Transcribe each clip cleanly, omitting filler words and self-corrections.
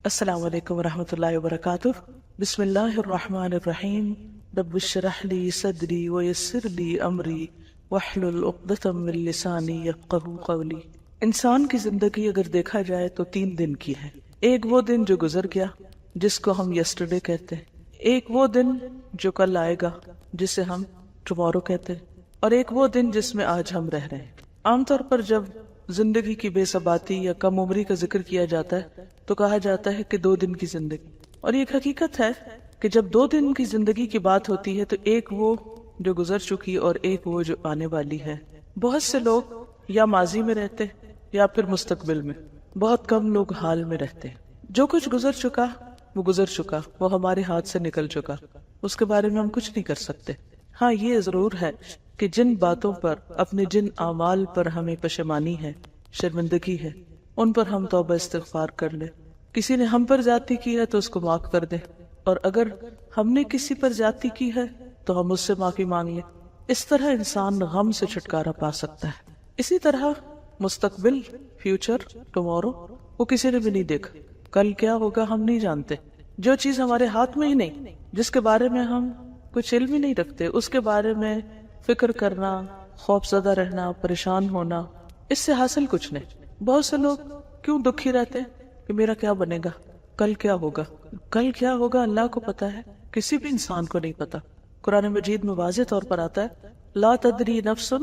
السلام علیکم ورحمۃ اللہ وبرکاتہ۔ بسم اللہ الرحمن الرحیم۔ رب اشرح لی صدری ویسر لی امری واحلل عقدۃ من لسانی یفقہوا قولی۔ انسان کی زندگی اگر دیکھا جائے تو 3 دن کی ہے۔ ایک وہ دن جو گزر گیا جس کو ہم یسٹرڈے کہتے ہیں، ایک وہ دن جو کل آئے گا جسے ہم ٹمورو کہتے ہیں، اور ایک وہ دن جس میں آج ہم رہ رہے ہیں۔ عام طور پر جب زندگی کی بے ثباتی یا کم عمری کا ذکر کیا جاتا ہے تو کہا جاتا ہے کہ 2 دن کی زندگی، اور یہ ایک حقیقت ہے کہ جب 2 دن کی زندگی کی بات ہوتی ہے تو ایک وہ جو گزر چکی اور ایک وہ جو آنے والی ہے۔ بہت سے لوگ یا ماضی میں رہتے یا پھر مستقبل میں، بہت کم لوگ حال میں رہتے ہیں۔ جو کچھ گزر چکا وہ گزر چکا، وہ ہمارے ہاتھ سے نکل چکا، اس کے بارے میں ہم کچھ نہیں کر سکتے۔ ہاں یہ ضرور ہے کہ جن باتوں پر، اپنے جن اعمال پر ہمیں پشیمانی ہے، شرمندگی ہے، ان پر ہم توبہ استغفار کر لیں۔ کسی نے ہم پر زیادتی کی ہے تو اس کو معاف کر دیں، اور اگر ہم نے کسی پر زیادتی کی ہے تو ہم اس سے معافی مانگ لیں۔ اس طرح انسان غم سے چھٹکارا پا سکتا ہے۔ اسی طرح مستقبل، فیوچر، ٹمورو، وہ کسی نے بھی نہیں دیکھا۔ کل کیا ہوگا ہم نہیں جانتے۔ جو چیز ہمارے ہاتھ میں ہی نہیں، جس کے بارے میں ہم کچھ علم ہی نہیں رکھتے، اس کے بارے میں فکر کرنا، خوف زدہ رہنا، پریشان ہونا، اس سے حاصل کچھ نہیں۔ بہت سے لوگ کیوں دکھی رہتے کہ میرا کیا بنے گا، کل کیا ہوگا۔ کل کیا ہوگا اللہ کو پتا ہے، کسی بھی انسان کو نہیں پتا۔ قرآن مجید میں واضح طور پر آتا ہے لا تدری نفس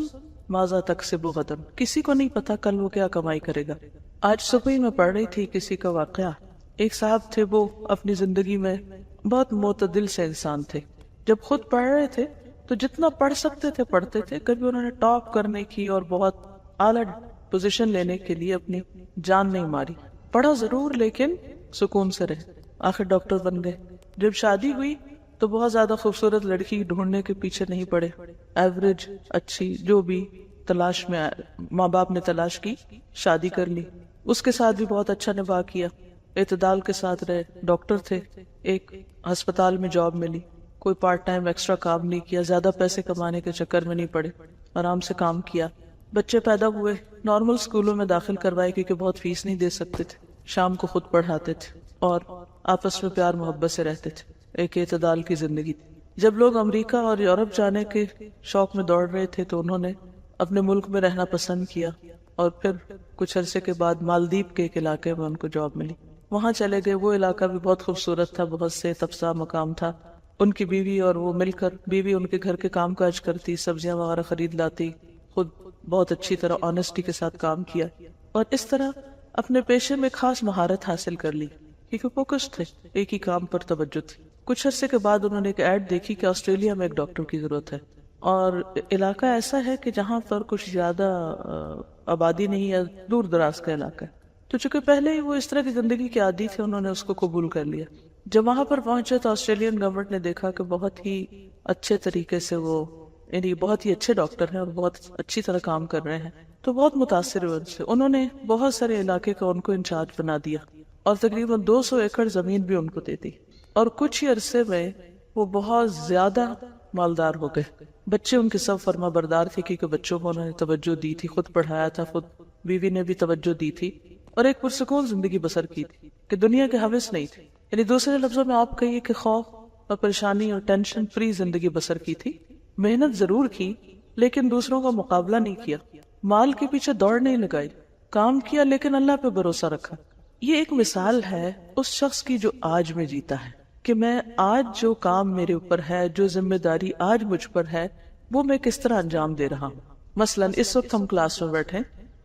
ماذا تکسب غدا، کسی کو نہیں پتا کل وہ کیا کمائی کرے گا۔ آج صبح ہی میں پڑھ رہی تھی کسی کا واقعہ۔ ایک صاحب تھے، وہ اپنی زندگی میں بہت معتدل سے انسان تھے۔ جب خود پڑھ رہے تھے تو جتنا پڑھ سکتے تھے پڑھتے تھے، کبھی انہوں نے ٹاپ کرنے کی اور بہت اعلیٰ پوزیشن لینے کے لیے اپنی جان نہیں ماری۔ پڑھا ضرور لیکن سکون سے رہے، آخر ڈاکٹر بن گئے۔ جب شادی ہوئی تو بہت زیادہ خوبصورت لڑکی ڈھونڈنے کے پیچھے نہیں پڑے، ایوریج اچھی جو بھی تلاش میں ماں باپ نے تلاش کی، شادی کر لی۔ اس کے ساتھ بھی بہت اچھا نبھا کیا، اعتدال کے ساتھ رہے۔ ڈاکٹر تھے، ایک ہسپتال میں جاب ملی، کوئی پارٹ ٹائم ایکسٹرا کام نہیں کیا، زیادہ پیسے کمانے کے چکر میں نہیں پڑے، آرام سے کام کیا۔ بچے پیدا ہوئے، نارمل سکولوں میں داخل کروائے کیونکہ بہت فیس نہیں دے سکتے تھے، شام کو خود پڑھاتے تھے اور آپس میں پیار محبت سے رہتے تھے۔ ایک اعتدال کی زندگی تھی۔ جب لوگ امریکہ اور یورپ جانے کے شوق میں دوڑ رہے تھے تو انہوں نے اپنے ملک میں رہنا پسند کیا، اور پھر کچھ عرصے کے بعد مالدیپ کے ایک علاقے میں ان کو جاب ملی، وہاں چلے گئے۔ وہ علاقہ بھی بہت خوبصورت تھا، بہت سے تفسا مقام تھا۔ ان کی بیوی اور وہ مل کر، بیوی ان کے گھر کے کام کاج کرتی، سبزیاں وغیرہ خرید لاتی، خود بہت اچھی طرح آنےسٹی کے ساتھ کام کیا، اور اس طرح اپنے پیشے میں خاص مہارت حاصل کر لی کیونکہ فوکس تھے، ایک ہی کام پر توجہ تھی۔ کچھ عرصے کے بعد انہوں نے ایک ایڈ دیکھی کہ آسٹریلیا میں ایک ڈاکٹر کی ضرورت ہے، اور علاقہ ایسا ہے کہ جہاں پر کچھ زیادہ آبادی نہیں ہے، دور دراز کا علاقہ ہے۔ تو چونکہ پہلے ہی وہ اس طرح کی زندگی کے عادی تھے، انہوں نے اس کو قبول کر لیا۔ جب وہاں پر پہنچے تو آسٹریلین گورنمنٹ نے دیکھا کہ بہت ہی اچھے طریقے سے وہ، یعنی بہت ہی اچھے ڈاکٹر ہیں اور بہت اچھی طرح کام کر رہے ہیں، تو بہت متاثر ہوئے ان سے۔ انہوں نے بہت سارے علاقے کا ان کو انچارج بنا دیا، اور تقریباً 200 ایکڑ زمین بھی ان کو دے دی، اور کچھ ہی عرصے میں وہ بہت زیادہ مالدار ہو گئے۔ بچے ان کے سب فرما بردار تھے کیونکہ بچوں کو انہوں نے توجہ دی تھی، خود پڑھایا تھا، خود بیوی نے بھی توجہ دی تھی، اور ایک پرسکون زندگی بسر کی تھی کہ دنیا کے حوث نہیں تھی۔ یعنی دوسرے لفظوں میں آپ کہیے کہ خوف اور پریشانی اور ٹینشن فری زندگی بسر کی تھی۔ محنت ضرور کی لیکن دوسروں کا مقابلہ نہیں کیا، مال کے پیچھے دوڑ نہیں لگائی، کام کیا لیکن اللہ پہ بھروسہ رکھا۔ یہ ایک مثال ہے اس شخص کی جو آج میں جیتا ہے کہ میں آج جو کام میرے اوپر ہے، جو ذمہ داری آج مجھ پر ہے، وہ میں کس طرح انجام دے رہا ہوں۔ مثلاً اس وقت ہم کلاس میں بیٹھے،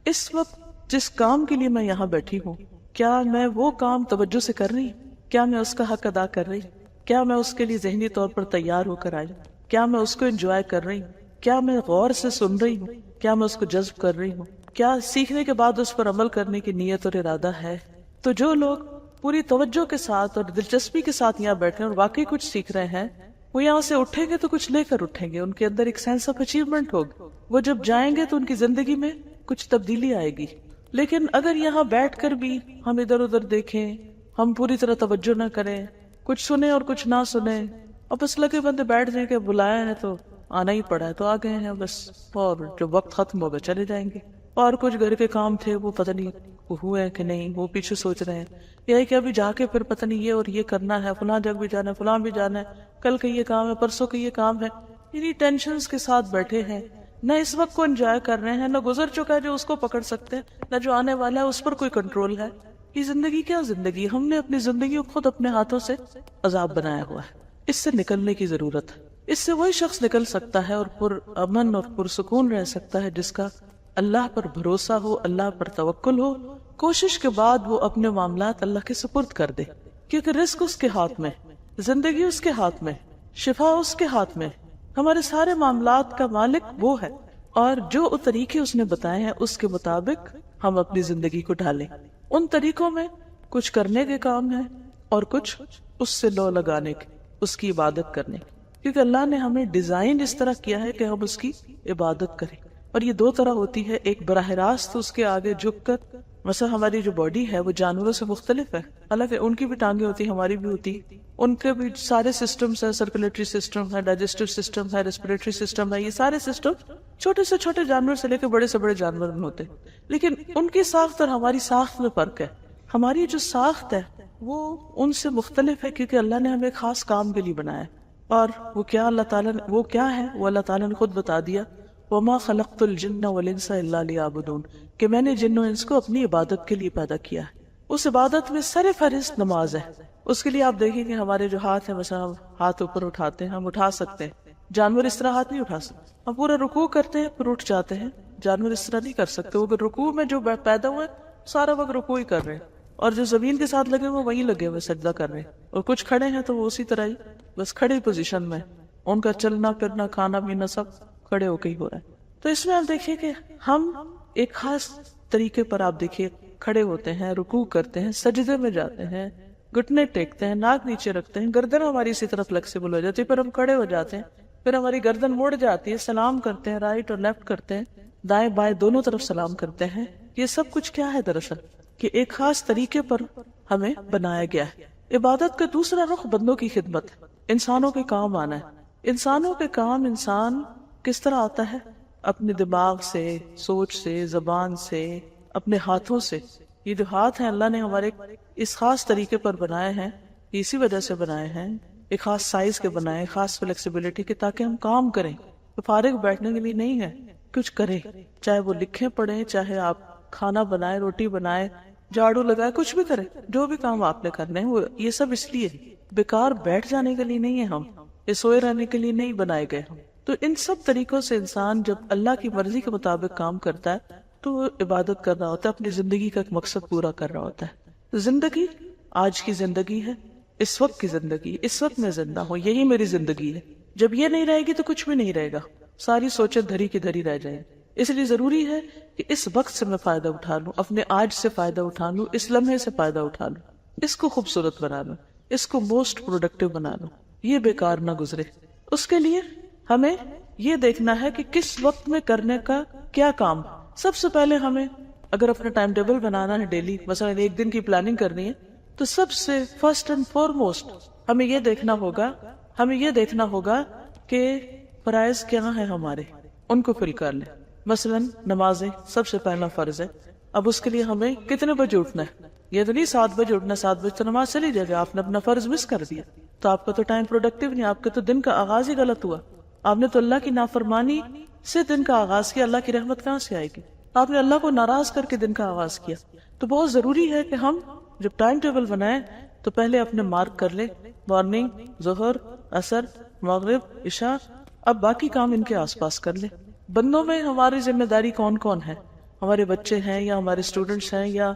اس وقت جس کام کے لیے میں یہاں بیٹھی ہوں، کیا میں وہ کام توجہ سے کر رہی ہوں؟ کیا میں اس کا حق ادا کر رہی ہوں؟ کیا میں اس کے لیے ذہنی طور پر تیار ہو کر آئی؟ کیا میں اس کو انجوائے کر رہی ہوں؟ کیا میں غور سے سن رہی ہوں؟ کیا میں اس کو جذب کر رہی ہوں؟ کیا سیکھنے کے بعد اس پر عمل کرنے کی نیت اور ارادہ ہے؟ تو جو لوگ پوری توجہ کے ساتھ اور دلچسپی کے ساتھ یہاں بیٹھے اور واقعی کچھ سیکھ رہے ہیں، وہ یہاں سے اٹھیں گے تو کچھ لے کر اٹھیں گے، ان کے اندر ایک سینس آف اچیومنٹ ہوگی۔ وہ جب جائیں گے تو ان کی زندگی میں کچھ تبدیلی آئے گی۔ لیکن اگر یہاں بیٹھ کر بھی ہم ادھر ادھر دیکھیں، ہم پوری طرح توجہ نہ کریں، کچھ سنیں اور کچھ نہ سنیں، اور بس لگے بندے بیٹھ جائیں کہ بلایا ہے تو آنا ہی پڑا ہے تو آ گئے ہیں بس، اور جب وقت ختم ہوگا چلے جائیں گے، اور کچھ گھر کے کام تھے وہ پتہ نہیں وہ ہوئے کہ نہیں، وہ پیچھے سوچ رہے ہیں، یہ کہ ابھی جا کے پھر پتہ نہیں یہ اور یہ کرنا ہے، فلاں جگہ بھی جانا ہے، فلاں بھی جانا ہے، کل کا یہ کام ہے، پرسوں کا یہ کام ہے، یعنی ٹینشنز کے ساتھ بیٹھے ہیں، نہ اس وقت کو انجوائے کر رہے ہیں، نہ گزر چکا ہے جو اس کو پکڑ سکتے ہیں، نہ جو آنے والا ہے اس پر کوئی کنٹرول ہے۔ یہ زندگی کیا زندگی؟ ہم نے اپنی زندگی کو خود اپنے ہاتھوں سے عذاب بنایا ہوا ہے، اس سے نکلنے کی ضرورت ہے۔ اس سے وہی شخص نکل سکتا ہے اور پر امن اور پرسکون رہ سکتا ہے جس کا اللہ پر بھروسہ ہو، اللہ پر توکل ہو، کوشش کے بعد وہ اپنے معاملات اللہ کے سپرد کر دے، کیونکہ رزق اس کے ہاتھ میں، زندگی اس کے ہاتھ میں، شفا اس کے ہاتھ میں، ہمارے سارے معاملات کا مالک وہ ہے، اور جو طریقے اس نے بتائے ہیں اس کے مطابق ہم اپنی زندگی کو ڈھالیں۔ ان طریقوں میں کچھ کرنے کے کام ہیں اور کچھ اس سے لو لگانے کے، اس کی عبادت کرنے کے، کیونکہ اللہ نے ہمیں ڈیزائن اس طرح کیا ہے کہ ہم اس کی عبادت کریں۔ اور یہ دو طرح ہوتی ہے، ایک براہ راست اس کے آگے جھک کر، مثلا ہماری جو باڈی ہے وہ جانوروں سے مختلف ہے، حالانکہ ان کی بھی ٹانگیں ہوتی ہیں، ہماری بھی ہوتی، ان کے بھی سارے سسٹمز ہیں، سرکولیٹری سسٹم ہے، ڈائجسٹو سسٹم ہے، ریسپریٹری سسٹم ہے، یہ سارے سسٹم چھوٹے سے چھوٹے جانور سے لے کے بڑے سے بڑے جانور میں ہوتے ہیں، لیکن ان کی ساخت اور ہماری ساخت میں فرق ہے۔ ہماری جو ساخت ہے وہ ان سے مختلف ہے کیونکہ اللہ نے ہمیں ایک خاص کام کے لیے بنایا ہے، اور وہ کیا اللہ تعالیٰ نے وہ کیا ہے وہ اللہ تعالیٰ نے خود بتا دیا، وَمَا خَلَقْتُ الْجِنَّ وَالْإِنسَ إِلَّا لِيَعْبُدُونَ، کہ میں نے جن و انس کو اپنی عبادت کے لیے پیدا کیا ہے۔ اس عبادت میں سر فہرست نماز ہے۔ اس کے لیے آپ دیکھیں کہ ہمارے جو ہاتھ ہیں، مثلا ہم ہاتھ اوپر اٹھاتے ہیں، ہم اٹھا سکتے ہیں، جانور اس طرح ہاتھ نہیں اٹھا سکتے، ہم پورا رکوع کرتے ہیں پھر اٹھ جاتے ہیں، جانور اس طرح نہیں کر سکتے، وہ رکوع میں جو پیدا ہوئے سارا وقت رکوع ہی کر رہے ہیں، اور جو زمین کے ساتھ لگے ہوئے وہیں لگے ہوئے سجدہ کر رہے ہیں، اور کچھ کھڑے ہیں تو وہ اسی طرح ہی بس کھڑے پوزیشن میں، ان کا چلنا پھرنا کھانا پینا سب کھڑے ہو کے ہی ہو رہا ہے۔ تو اس میں آپ دیکھیے کہ ہم ایک خاص طریقے پر آپ دیکھیے کھڑے ہوتے ہیں، رکوع کرتے ہیں، سجدے میں جاتے ہیں، گھٹنے ٹیکتے ہیں، ناک نیچے رکھتے ہیں، گردن ہماری اسی طرح فلیکسیبل ہو جاتی ہے، پھر ہم کھڑے ہو جاتے ہیں، پھر ہماری گردن مڑ جاتی ہے، سلام کرتے ہیں، رائٹ اور لیفٹ کرتے ہیں، دائیں بائیں دونوں طرف سلام کرتے ہیں۔ یہ سب کچھ کیا ہے دراصل کہ ایک خاص طریقے پر ہمیں بنایا گیا ہے۔ عبادت کا دوسرا رخ بندوں کی خدمت، انسانوں کے کام آنا ہے۔ انسانوں کے کام انسان کس طرح آتا ہے؟ اپنے دماغ سے، سوچ سے، زبان سے، اپنے ہاتھوں سے۔ یہ جو ہاتھ ہیں اللہ نے ہمارے اس خاص طریقے پر بنائے ہیں، اسی وجہ سے بنائے ہیں، ایک خاص سائز کے بنائے، خاص فلیکسیبلٹی کے، تاکہ ہم کام کریں، فارغ بیٹھنے کے لیے نہیں ہے، کچھ کریں، چاہے وہ لکھیں پڑھیں، چاہے آپ کھانا بنائیں، روٹی بنائیں، جھاڑو لگائے، کچھ بھی کریں، جو بھی کام آپ نے کرنے ہیں وہ یہ سب اس لیے بیکار بیٹھ جانے کے لیے نہیں ہے، ہم یہ سوئے رہنے کے لیے نہیں بنائے گئے ہم۔ تو ان سب طریقوں سے انسان جب اللہ کی مرضی کے مطابق کام کرتا ہے تو وہ عبادت کر رہا ہوتا ہے، اپنی زندگی کا ایک مقصد پورا کر رہا ہوتا ہے۔ زندگی آج کی زندگی ہے، اس وقت کی زندگی، اس وقت میں زندہ ہوں، یہی میری زندگی ہے۔ جب یہ نہیں رہے گی تو کچھ بھی نہیں رہے گا، ساری سوچیں دھری کی دھری رہ جائیں۔ اس لیے ضروری ہے کہ اس وقت سے میں فائدہ اٹھا لوں، اپنے آج سے فائدہ اٹھا لوں، اس لمحے سے فائدہ اٹھا لوں، اس کو خوبصورت بنا لوں، اس کو موسٹ پروڈکٹیو بنا لوں، یہ بیکار نہ گزرے۔ اس کے لیے ہمیں یہ دیکھنا ہے کہ کس وقت میں کرنے کا کیا کام۔ سب سے پہلے ہمیں اگر اپنا ٹائم ٹیبل بنانا ہے ڈیلی، مثلا ایک دن کی پلاننگ کرنی ہے، تو سب سے فرسٹ اینڈ فارموسٹ ہمیں یہ دیکھنا ہوگا کہ فرائض کیا ہیں ہمارے، ان کو فل کر لیں۔ مثلا نمازیں سب سے پہلا فرض ہے، اب اس کے لیے ہمیں کتنے بجے اٹھنا ہے؟ یہ تو نہیں 7 بجے اٹھنا، 7 بجے تو نماز چلی جائے گی، آپ نے اپنا فرض مس کر دیا، تو آپ کا تو ٹائم پروڈکٹیو نہیں، آپ کے تو دن کا آغاز ہی غلط ہوا، آپ نے تو اللہ کی نافرمانی سے دن کا آغاز کیا، اللہ کی رحمت کہاں سے آئے گی؟ آپ نے اللہ کو ناراض کر کے دن کا آغاز کیا۔ تو بہت ضروری ہے کہ ہم جب ٹائم ٹیبل بنائیں تو پہلے اپنے مارک کر لیں، مارننگ، ظہر، عصر، مغرب، عشاء، اب باقی کام ان کے آس پاس کر لیں۔ بندوں میں ہماری ذمہ داری کون کون ہے؟ ہمارے بچے ہیں یا ہمارے اسٹوڈنٹس ہیں یا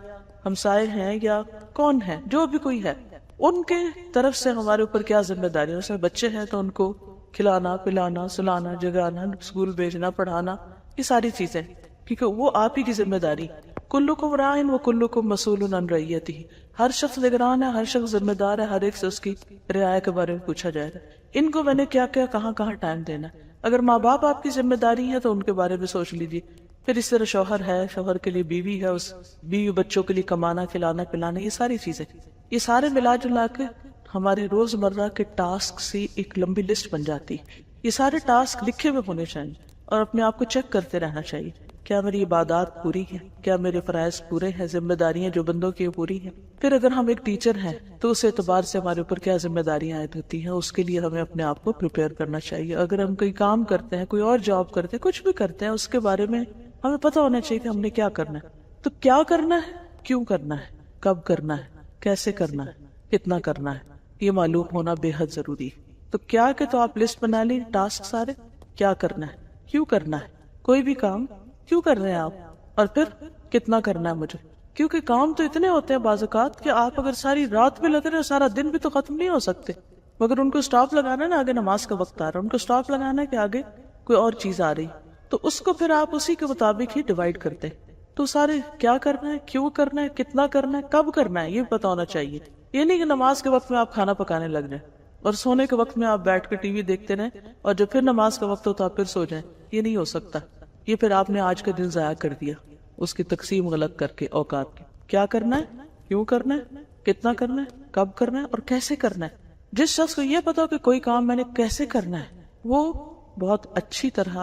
ہمسائے ہیں یا کون ہے، جو بھی کوئی ہے، ان کے طرف سے ہمارے اوپر کیا ذمہ داری ہے؟ جیسے بچے ہیں تو ان کو کھلانا، پلانا، سلانا، جگانا، اسکول بھیجنا، پڑھانا، یہ ساری چیزیں، کیونکہ وہ آپ ہی کی ذمہ داری۔ کلکم راعٍ وکلکم مسئول عن رعیتہ، ہر شخص نگران ہے، ہر شخص ذمہ دار ہے، ہر ایک سے اس کی رعایا کے بارے میں پوچھا جائے گا۔ ان کو میں نے کیا کیا، کہاں کہاں ٹائم دینا ہے۔ اگر ماں باپ آپ کی ذمہ داری ہے تو ان کے بارے میں سوچ لیجیے، پھر اس طرح شوہر ہے، شوہر کے لیے بیوی ہے، اس بیوی بچوں کے لیے کمانا، کھلانا، پلانا، یہ ساری چیزیں، یہ سارے ملا جلا کے ہمارے روزمرہ کے ٹاسک سے ایک لمبی لسٹ بن جاتی ہے۔ یہ سارے ٹاسک لکھے ہوئے ہونے چاہیے اور اپنے آپ کو چیک کرتے رہنا چاہیے کیا میری عبادات پوری ہیں، کیا میرے فرائض پورے ہیں، ذمہ داریاں جو بندوں کی پوری ہیں. پھر اگر ہم ایک ٹیچر ہیں تو اس اعتبار سے ہمارے اوپر کیا ذمہ داریاں عائد ہوتی ہیں، اس کے لیے ہمیں اپنے آپ کو پریپیئر کرنا چاہیے. اگر ہم کوئی کام کرتے ہیں، کوئی اور جاب کرتے ہیں، کچھ بھی کرتے ہیں، اس کے بارے میں ہمیں پتہ ہونا چاہیے کہ ہم نے کیا کرنا ہے. تو کیا کرنا ہے، کیوں کرنا ہے، کب کرنا ہے، کیسے کرنا ہے، کتنا کرنا ہے، یہ معلوم ہونا بے حد ضروری ہے. تو کیا کہ تو آپ لسٹ بنا لیں ٹاسک سارے، کیا کرنا ہے، کیوں کرنا ہے، کوئی بھی کام کیوں کر رہے ہیں آپ، اور پھر کتنا کرنا ہے مجھے. کیونکہ کام تو اتنے ہوتے ہیں بعض اوقات کہ آپ اگر ساری رات بھی لگ رہے ہیں سارا دن بھی تو ختم نہیں ہو سکتے، مگر ان کو سٹاپ لگانا ہے نا، آگے نماز کا وقت آ رہا ہے، ان کو سٹاپ لگانا ہے کہ آگے کوئی اور چیز آ رہی، تو اس کو پھر آپ اسی کے مطابق ہی ڈیوائیڈ کرتے ہیں. تو سارے کیا کرنا ہے، کیوں کرنا ہے، کتنا کرنا ہے، کب کرنا ہے، یہ پتا ہونا چاہیے. یہ نہیں کہ نماز کے وقت میں آپ کھانا پکانے لگ جائیں اور سونے کے وقت میں آپ بیٹھ کے ٹی وی دیکھتے رہیں اور جب پھر نماز کا وقت ہو تو آپ پھر سو جائیں. یہ نہیں ہو سکتا. یہ پھر آپ نے آج کا دن ضائع کر دیا اس کی تقسیم غلط کر کے اوقات کی. کیا کرنا ہے، کیوں کرنا ہے، کتنا کرنا ہے، کب کرنا ہے اور کیسے کرنا ہے. جس شخص کو یہ پتا ہو کہ کوئی کام میں نے کیسے کرنا ہے، وہ بہت اچھی طرح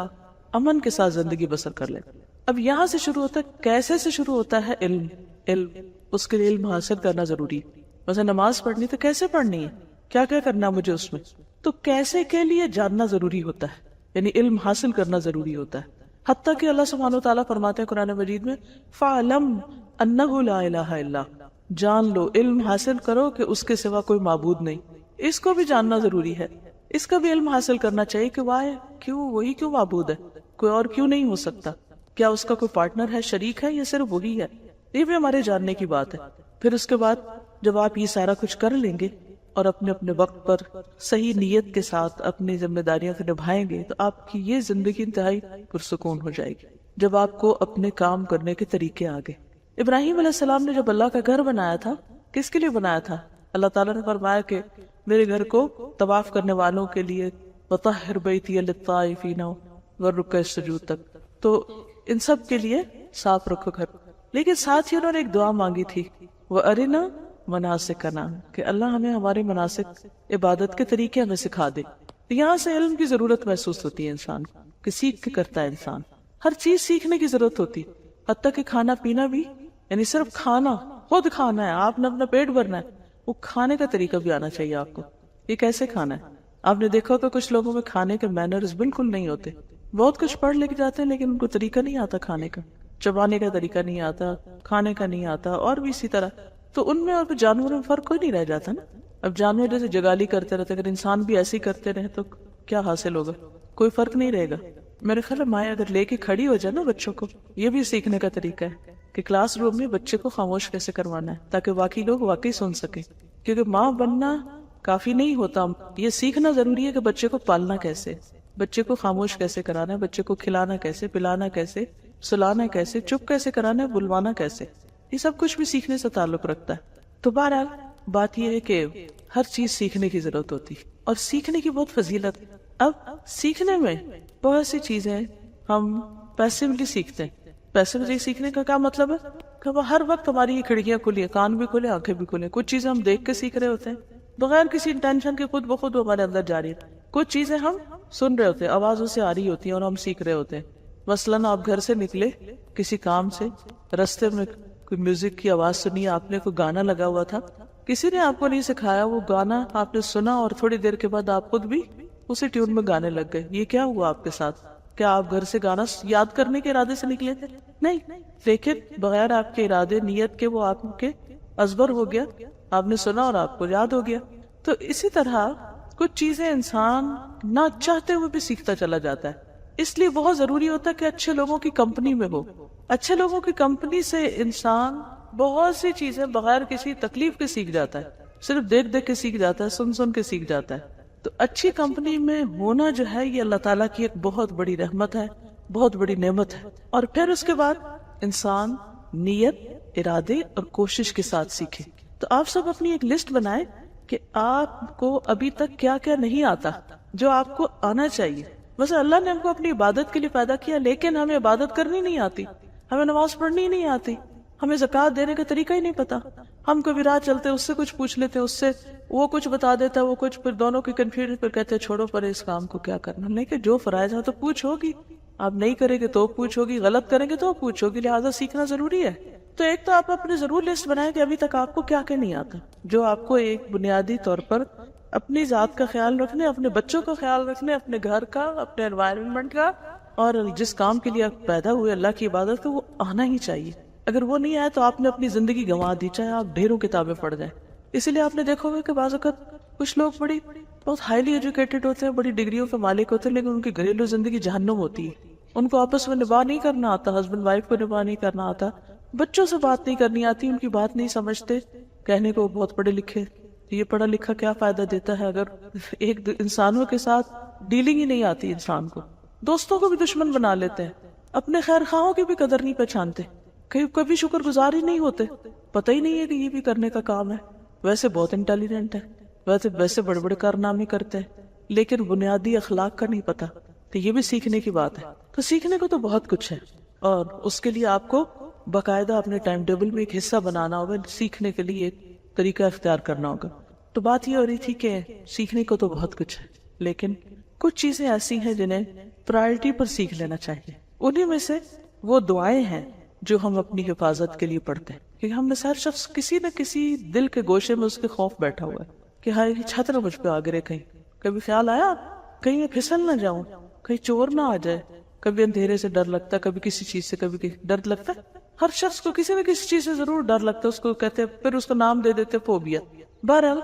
امن کے ساتھ زندگی بسر کر لے. اب یہاں سے شروع ہوتا ہے، کیسے سے شروع ہوتا ہے علم. اس کے لیے علم حاصل کرنا ضروری ہے. مثلا نماز پڑھنی تو کیسے پڑھنی ہے، کیا کیا کرنا مجھے اس میں، تو کیسے کے لیے جاننا ضروری ہوتا ہے، یعنی علم حاصل کرنا ضروری ہوتا ہے. حتیٰ کہ اللہ سبحانہ وتعالیٰ فرماتے ہیں قرآن مجید میں فَعْلَمْ أَنَّهُ لَا إِلَهَ إِلَّا، جان لو، علم حاصل کرو کہ اس کے سوا کوئی معبود نہیں. اس کو بھی جاننا ضروری ہے، اس کا بھی علم حاصل کرنا چاہیے کہ واہ کیوں، وہی کیوں معبود ہے، کوئی اور کیوں نہیں ہو سکتا، کیا اس کا کوئی پارٹنر ہے، شریک ہے یا صرف وہی ہے. یہ بھی ہمارے جاننے کی بات ہے. پھر اس کے بعد جب آپ یہ سارا کچھ کر لیں گے اور اپنے اپنے وقت پر صحیح نیت کے ساتھ اپنی ذمہ داریاں کو نبھائیں گے تو آپ کی یہ زندگی انتہائی پرسکون ہو جائے گی جب آپ کو اپنے کام کرنے کے طریقے آگے. ابراہیم علیہ السلام نے جب اللہ کا گھر بنایا تھا، کس کے لیے بنایا تھا؟ اللہ تعالیٰ نے فرمایا کہ میرے گھر کو طواف کرنے والوں کے لیے وَطَهِّرْ بَيْتِيَ لِلطَّائِفِينَ وَالرُّكَّعِ السُّجُودِ تک، تو ان سب کے لیے صاف رکھو گھر. لیکن ساتھ ہی انہوں نے ایک دعا مانگی تھی، وَأَرِنَا مَنَاسِكَنَا، کہ اللہ ہمیں ہمارے مناسک عبادت کے طریقے ہمیں سکھا دے. یہاں سے علم کی ضرورت محسوس ہوتی ہے انسان کو کہ سیکھ کے کرتا ہے انسان. ہر چیز سیکھنے کی ضرورت ہوتی، حتیٰ کہ کھانا پینا بھی، یعنی صرف کھانا، خود کھانا ہے، آپ نے اپنا پیٹ بھرنا ہے، وہ کھانے کا طریقہ بھی آنا چاہیے آپ کو. یہ کیسے کھانا ہے؟ آپ نے دیکھا کہ کچھ لوگوں میں کھانے کے مینرز بالکل نہیں ہوتے. بہت کچھ پڑھ لے کے جاتے ہیں لیکن ان کو طریقہ نہیں آتا کھانے کا، چبانے کا طریقہ نہیں آتا، کھانے کا نہیں آتا، اور بھی اسی طرح. تو ان میں اور جانوروں میں فرق کوئی نہیں رہ جاتا نا. اب جانور جیسے جگالی کرتے رہتے، اگر انسان بھی ایسے ہی کرتے رہے تو کیا حاصل ہوگا؟ کوئی فرق نہیں رہے گا. میرے خیال میں مائیں اگر لے کے کھڑی ہو جائے نا بچوں کو، یہ بھی سیکھنے کا طریقہ ہے کہ کلاس روم میں بچے کو خاموش کیسے کروانا ہے تاکہ باقی لوگ واقعی سن سکیں. کیونکہ ماں بننا کافی نہیں ہوتا، یہ سیکھنا ضروری ہے کہ بچے کو پالنا کیسے، بچے کو خاموش کیسے کرانا ہے، بچے کو کھلانا کیسے، پلانا کیسے، سلانا کیسے، چپ کیسے کرانا ہے، بلوانا کیسے. یہ سب کچھ بھی سیکھنے سے تعلق رکھتا ہے. تو بہرحال بات یہ ہے کہ ہر چیز سیکھنے کی ضرورت ہوتی اور سیکھنے کی بہت فضیلت. اب سیکھنے میں بہت سی چیزیں ہم پیسیولی سیکھتے ہیں. پیسیولی سیکھنے کا کیا مطلب ہے کہ ہر وقت ہماری یہ کھڑکیاں کھلی ہیں، کان بھی کھلے، آنکھیں بھی کھلے. کچھ چیزیں ہم دیکھ کے سیکھ رہے ہوتے ہیں بغیر کسی انٹینشن کے، خود بخود ہمارے اندر جاری ہے. کچھ چیزیں ہم سن رہے ہوتے ہیں، آوازوں سے آ رہی ہوتی ہیں اور ہم سیکھ رہے ہوتے ہیں. مثلاً آپ گھر سے نکلے کسی کام سے، رستے میں کوئی میوزک کی آواز سنی، آپ نے کوئی گانا لگا ہوا تھا، کسی نے آپ کو نہیں سکھایا، وہ گانا آپ نے سنا اور تھوڑی دیر کے بعد آپ خود بھی اسی ٹیون میں گانے لگ گئے. یہ کیا ہوا آپ کے ساتھ؟ کیا آپ گھر سے گانا یاد کرنے کے ارادے سے نکلے تھے؟ نہیں، لیکن بغیر آپ کے ارادے، نیت کے، وہ آپ کے ازبر ہو گیا، آپ نے سنا اور آپ کو یاد ہو گیا. تو اسی طرح کچھ چیزیں انسان نہ چاہتے ہوئے بھی سیکھتا چلا جاتا ہے. اس لیے بہت ضروری ہوتا ہے کہ اچھے لوگوں کی کمپنی میں ہو. اچھے لوگوں کی کمپنی سے انسان بہت سی چیزیں بغیر کسی تکلیف کے سیکھ جاتا ہے، صرف دیکھ دیکھ کے سیکھ جاتا ہے، سن سن کے سیکھ جاتا ہے. تو اچھی کمپنی میں ہونا جو ہے یہ اللہ تعالیٰ کی ایک بہت بڑی رحمت ہے، بہت بڑی نعمت ہے. اور پھر اس کے بعد انسان نیت، ارادے اور کوشش کے ساتھ سیکھے. تو آپ سب اپنی ایک لسٹ بنائیں کہ آپ کو ابھی تک کیا کیا نہیں آتا جو آپ کو آنا چاہیے. بس اللہ نے ہم کو اپنی عبادت کے لیے پیدا کیا، لیکن ہمیں عبادت کرنی نہیں آتی، ہمیں نماز پڑھنی نہیں آتی، ہمیں زکوٰۃ دینے کا طریقہ ہی نہیں پتا. ہم کبھی راہ چلتے اس سے کچھ پوچھ لیتے، اس سے وہ کچھ بتا دیتا ہے، وہ کچھ، پھر دونوں کی کنفیوژن، پھر کہتے ہیں چھوڑو پر اس کام کو کیا کرنا. لیکن جو فرائض ہے تو پوچھ ہوگی، آپ نہیں کریں گے تو پوچھو گی، غلط کریں گے تو پوچھو گی، لہٰذا سیکھنا ضروری ہے۔ تو ایک تو آپ اپنی ضرور لسٹ بنائیں کہ ابھی تک آپ کو کیا کیا نہیں آتا، جو آپ کو ایک بنیادی طور پر اپنی ذات کا خیال رکھنے، اپنے بچوں کا خیال رکھنے، اپنے گھر کا، اپنے انوائرمنٹ کا، اور جس کام کے لیے آپ پیدا ہوئے اللہ کی عبادت کو، وہ آنا ہی چاہیے۔ اگر وہ نہیں آیا تو آپ نے اپنی زندگی گنوا دی، چاہے آپ ڈھیروں کتابیں پڑھ جائیں۔ اسی لیے آپ نے دیکھا ہوگا کہ بعض اوقات کچھ لوگ بہت ہائیلی ایجوکیٹڈ ہوتے ہیں، بڑی ڈگریوں کے مالک ہوتے ہیں، لیکن ان کی گھریلو زندگی جہنم ہوتی ہے۔ ان کو آپس میں نباہ نہیں کرنا آتا، ہسبینڈ وائف کو نباہ نہیں کرنا آتا، بچوں سے بات نہیں کرنی آتی، ان کی بات نہیں سمجھتے، کہنے کو بہت پڑھے لکھے، یہ پڑھا لکھا کیا فائدہ دیتا ہے اگر ایک انسانوں کے ساتھ ڈیلنگ ہی نہیں آتی انسان کو۔ دوستوں کو بھی دشمن بنا لیتے ہیں، اپنے خیر خواہوں کی بھی قدر نہیں پہچانتے، کبھی شکر گزار ہی نہیں ہوتے، پتہ ہی نہیں ہے کہ یہ بھی کرنے کا کام ہے۔ ویسے بہت انٹیلیجنٹ ہے، ویسے بڑے بڑے کارنامے کرتے ہیں، لیکن بنیادی اخلاق کا نہیں پتا۔ تو یہ بھی سیکھنے کی بات ہے۔ تو سیکھنے کو تو بہت کچھ ہے، اور اس کے لیے آپ کو باقاعدہ اپنے ٹائم ٹیبل میں ایک حصہ بنانا ہوگا، سیکھنے کے لیے ایک طریقہ اختیار کرنا ہوگا۔ تو بات یہ ہو رہی تھی کہ سیکھنے کو تو بہت کچھ ہے، لیکن کچھ چیزیں ایسی ہیں جنہیں پرائرٹی پر سیکھ لینا چاہیے۔ انہی میں سے وہ دعائیں ہیں جو ہم اپنی حفاظت کے لیے پڑھتے ہیں، کیونکہ ہم نے ہر شخص کسی نہ کسی دل کے گوشے میں اس کے خوف بیٹھا ہوا ہے کہ ہائے چھت نہ مجھ پہ آ گرے، کہیں کبھی خیال آیا کہیں میں پھسل نہ جاؤں، کہیں چور نہ آ جائے، کبھی اندھیرے سے ڈر لگتا ہے، کبھی کسی چیز سے، کبھی ڈر لگتا ہے۔ ہر شخص کو کسی نہ کسی چیز سے ضرور ڈر لگتا ہے، اس کو کہتے ہیں، پھر اس کو نام دے دیتے فوبیا۔ بہرحال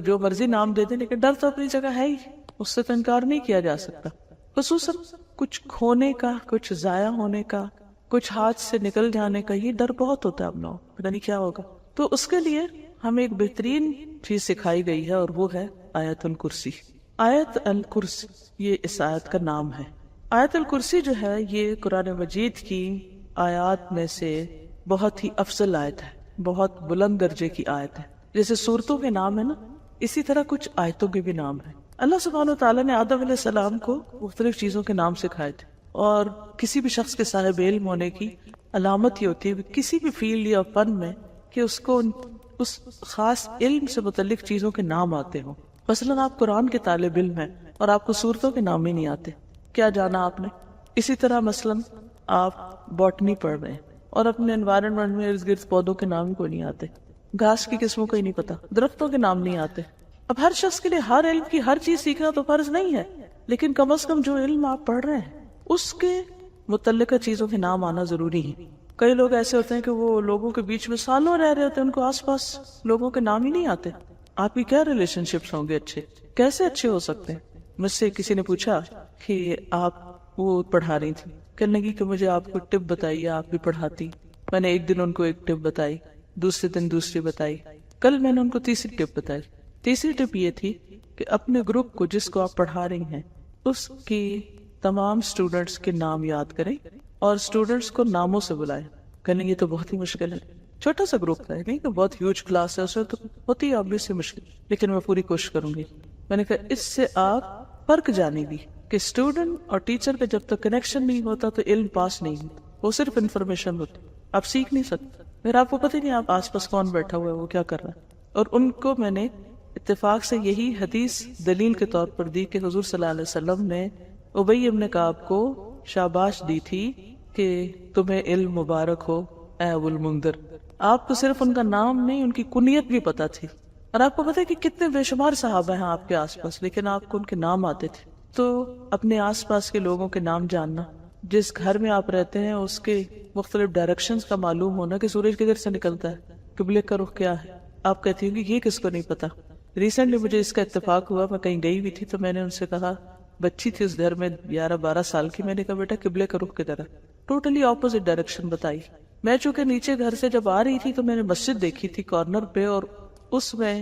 جو مرضی نام دے دیں، لیکن ڈر تو اپنی جگہ ہے ہی، اس سے تو انکار نہیں کیا جا سکتا۔ خصوصاً کچھ کھونے کا، کچھ ضائع ہونے کا، کچھ ہاتھ سے نکل جانے کا، یہ ڈر بہت ہوتا ہے اب لوگوں کو، پتہ نہیں کیا ہوگا۔ تو اس کے لیے ہمیں ایک بہترین چیز سکھائی گئی ہے، اور وہ ہے آیت الکرسی۔ آیت الکرسی، یہ اس آیت کا نام ہے۔ آیت الکرسی جو ہے یہ قرآن مجید کی آیات میں سے بہت ہی افضل آیت ہے، بہت بلند درجے کی آیت ہے۔ جیسے صورتوں کے نام ہے نا، اسی طرح کچھ آیتوں کے بھی نام ہیں۔ اللہ سبحانہ وتعالیٰ نے آدم علیہ السلام کو مختلف چیزوں کے نام سکھائے تھے، اور کسی بھی شخص کے صاحب علم ہونے کی علامت یہ ہوتی ہے کسی بھی فیلڈ یا فن میں کہ اس کو اس خاص علم سے متعلق چیزوں کے نام آتے ہوں۔ مثلاً آپ قرآن کے طالب علم ہیں اور آپ کو صورتوں کے نام ہی نہیں آتے، کیا جانا آپ نے؟ اسی طرح مثلاً آپ باٹنی پڑھ رہے ہیں اور اپنے انوائرمنٹ میں ارد گرد پودوں کے نام کو نہیں آتے، گھاس کی قسموں کو ہی نہیں پتا، درختوں کے نام نہیں آتے۔ اب ہر شخص کے لیے ہر علم کی ہر چیز سیکھنا تو فرض نہیں ہے، لیکن کم از کم جو علم آپ پڑھ رہے ہیں اس کے متعلقہ چیزوں کے نام آنا ضروری ہے۔ کئی لوگ ایسے ہوتے ہیں کہ وہ لوگوں کے بیچ میں سالوں رہ رہے ہوتے ہیں، ان کو آس پاس لوگوں کے نام ہی نہیں آتے۔ آپ کی کیا ریلیشن شپس ہوں گے اچھے، کیسے اچھے ہو سکتے ہیں؟ مجھ سے کسی نے پوچھا کہ آپ وہ پڑھا رہی تھی، کہنے لگی کہ مجھے آپ کو ٹپ بتائیے، آپ بھی پڑھاتی۔ میں نے ایک دن ان کو ایک ٹپ بتائی، دوسرے دن دوسری بتائی، کل میں نے ان کو تیسری ٹپ بتائی۔ تیسری ٹپ یہ تھی کہ اپنے گروپ کو جس کو آپ پڑھا رہی ہیں اس کی تمام سٹوڈنٹس کے نام یاد کریں اور سٹوڈنٹس کو ناموں سے بلائیں۔ کہنے یہ تو بہت ہی مشکل ہے، چھوٹا سا گروپ ہے، نہیں کہ بہت ہیوج کلاس ہے، اس میں تو ہوتی ہے obviously مشکل، لیکن میں پوری کوشش کروں گی۔ میں نے کہا اس سے آپ فرق جانیں گی کہ اسٹوڈنٹ اور ٹیچر کا جب تک کنیکشن نہیں ہوتا تو علم پاس نہیں ہوتا، وہ صرف انفارمیشن ہوتی، آپ سیکھ نہیں سکتے۔ پھر آپ کو پتہ نہیں آپ آس پاس کون بیٹھا ہوا ہے، وہ کیا کر رہا ہے۔ اور ان کو میں نے اتفاق سے یہی حدیث دلیل کے طور پر دی کہ حضور صلی اللہ علیہ وسلم نے ابی ابن کعب کو شاباش دی تھی کہ تمہیں علم مبارک ہو اے ابو المنذر۔ آپ کو صرف ان کا نام نہیں، ان کی کنیت بھی پتا تھی، اور آپ کو پتا ہے کہ کتنے بے شمار صحابہ ہیں آپ کے آس پاس، لیکن آپ کو ان کے نام آتے تھے۔ تو اپنے آس پاس کے لوگوں کے نام جاننا، جس گھر میں آپ رہتے ہیں اس کے مختلف ڈائریکشنز کا معلوم ہونا کہ سورج کدھر سے نکلتا ہے، قبلے کا رخ کیا ہے۔ آپ کہتی ہوں کہ یہ کس کو نہیں پتا۔ ریسنٹلی مجھے اس کا اتفاق ہوا، میں کہیں گئی ہوئی تھی تو میں نے ان سے کہا، بچی تھی اس گھر میں 11-12 سال کی، میں نے کہا بیٹا قبلے کا رخ کدھر ہے، ٹوٹلی اپوزٹ ڈائریکشن بتائی۔ میں چونکہ نیچے گھر سے جب آ رہی تھی تو میں نے مسجد دیکھی تھی کارنر پہ، اور اس میں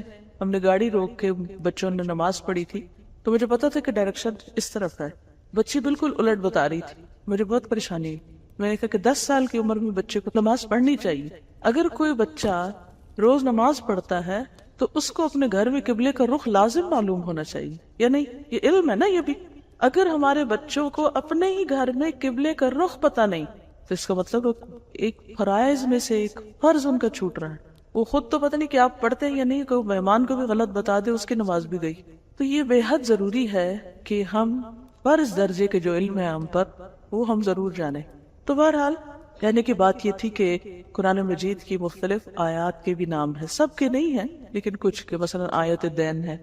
ہم نے گاڑی روک کے بچوں نے نماز پڑھی تھی، تو مجھے پتا تھا کہ ڈائریکشن اس طرف ہے، بچی بالکل الٹ بتا رہی تھی، مجھے بہت پریشانی ہوئی۔ میں نے کہا کہ 10 سال کی عمر میں بچے کو نماز پڑھنی چاہیے۔ اگر کوئی بچہ روز نماز پڑھتا ہے تو اس کو اپنے گھر میں قبلے کا رخ لازم معلوم ہونا چاہیے، یا نہیں؟ یہ علم ہے نا یہ بھی۔ اگر ہمارے بچوں کو اپنے ہی گھر میں قبلے کا رخ پتا نہیں تو اس کا مطلب ایک فرائض میں سے ایک فرض ان کا چھوٹ رہا ہے۔ وہ خود تو پتہ نہیں کہ آپ پڑھتے ہیں یا نہیں، کوئی مہمان کو بھی غلط بتا دے اس کی نماز بھی گئی۔ تو یہ بے حد ضروری ہے کہ ہم فرض درجے کے جو علم ہے ہم پر وہ ہم ضرور جانیں۔ تو بہرحال کہنے کی بات یہ تھی کہ قرآن مجید کی مختلف آیات کے بھی نام ہیں، سب کے نہیں ہیں لیکن کچھ کے، مثلا آیت الدین ہے،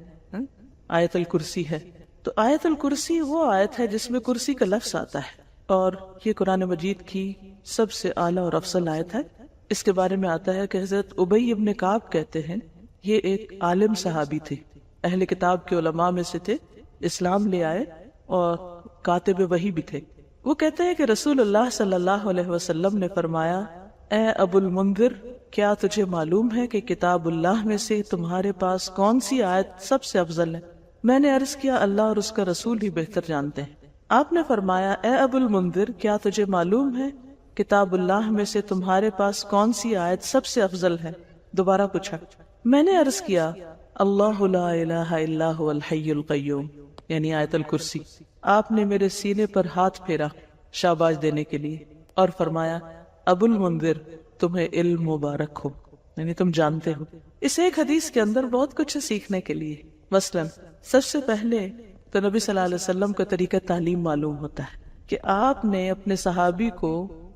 آیت الکرسی ہے۔ تو آیت الکرسی وہ آیت ہے جس میں کرسی کا لفظ آتا ہے، اور یہ قرآن مجید کی سب سے اعلیٰ اور افضل آیت ہے۔ اس کے بارے میں آتا ہے کہ حضرت ابی ابن کعب کہتے ہیں، یہ ایک عالم صحابی تھے، اہل کتاب کے علماء میں سے تھے، اسلام لے آئے اور کاتب وحی بھی تھے۔ وہ کہتے ہیں کہ رسول اللہ صلی اللہ علیہ وسلم نے فرمایا، اے ابو المنذر، کیا تجھے معلوم ہے کہ کتاب اللہ میں سے تمہارے پاس کون سی آیت سب سے افضل ہے؟ میں نے عرض کیا، اللہ اور اس کا رسول ہی بہتر جانتے ہیں۔ آپ نے فرمایا، اے ابو المنذر، کیا تجھے معلوم ہے کتاب اللہ میں سے تمہارے پاس کون سی آیت سب سے افضل ہے؟ دوبارہ پوچھا۔ میں نے عرض کیا، اللہ لا الہ الا هو الحی القیوم، یعنی آیت الکرسی۔ آپ نے میرے سینے پر ہاتھ پھیرا شاباش دینے کے لیے اور فرمایا، ابو المنذر، تمہیں علم مبارک ہو، یعنی تم جانتے ہو۔ اس ایک حدیث کے اندر بہت کچھ ہے سیکھنے کے لیے۔ مثلاً سب سے پہلے تو نبی صلی اللہ علیہ وسلم کا طریقہ تعلیم معلوم ہوتا ہے کہ آپ نے اپنے صحابی کو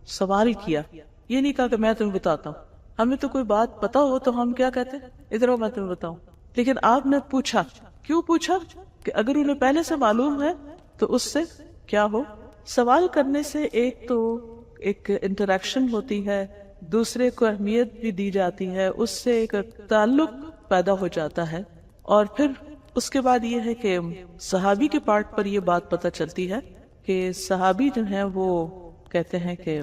سوال کیا، یہ نہیں کہا کہ میں تمہیں بتاتا ہوں۔ ہمیں تو کوئی بات پتا ہو تو ہم کیا کہتے ہیں، ادھر ہو میں تمہیں بتاؤں، لیکن آپ نے پوچھا۔ کیوں پوچھا؟ کہ اگر انہیں پہلے سے معلوم ہے تو اس سے کیا ہو، سوال کرنے سے ایک تو ایک انٹریکشن ہوتی ہے، دوسرے کو اہمیت بھی دی جاتی ہے، اس سے ایک تعلق پیدا ہو جاتا ہے، اور پھر اس کے بعد یہ ہے کہ صحابی کے پارٹ پر یہ بات پتہ چلتی ہے کہ صحابی جو ہیں وہ کہتے ہیں کہ